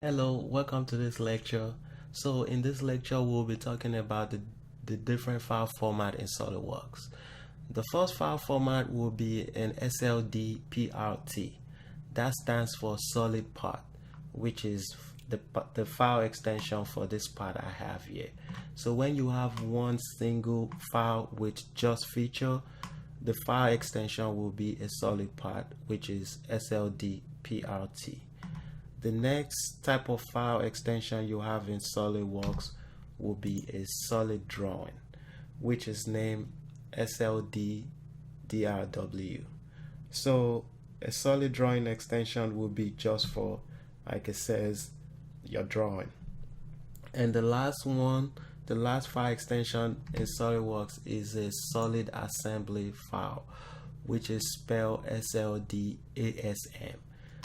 Hello, welcome to this lecture. So in this lecture, we'll be talking about the different file format in SolidWorks. The first file format will be an SLD PRT. That stands for solid part, which is the file extension for this part I have here. So when you have one single file with just feature, the file extension will be a solid part, which is SLD PRT. The next type of file extension you have in SolidWorks will be a solid drawing, which is named SLD DRW. So a solid drawing extension will be just for, like it says, your drawing. And the last one, the last file extension in SolidWorks is a solid assembly file, which is spelled SLDASM.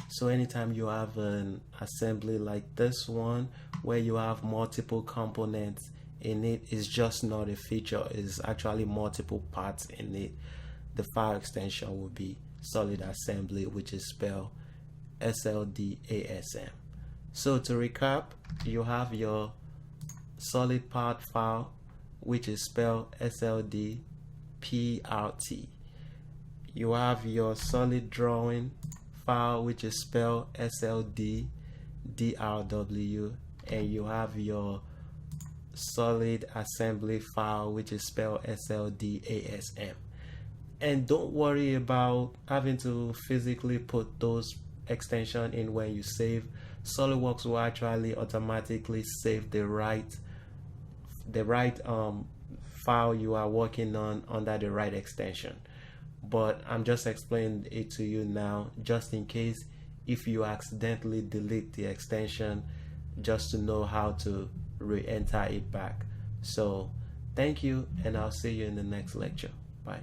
So anytime you have an assembly like this one where you have multiple components in it, is just not a feature, is actually multiple parts in it, the file extension will be solid assembly, which is spelled SLDASM. So to recap, you have your solid part file, which is spelled SLDPRT. You have your solid drawing file, which is spelled SLDDRW, and you have your solid assembly file, which is spelled SLDASM. And don't worry about having to physically put those extensions in when you save. SolidWorks will actually automatically save the right file you are working on under the right extension. But I'm just explaining it to you now, just in case if you accidentally delete the extension, just to know how to re-enter it back. So thank you, and I'll see you in the next lecture. Bye.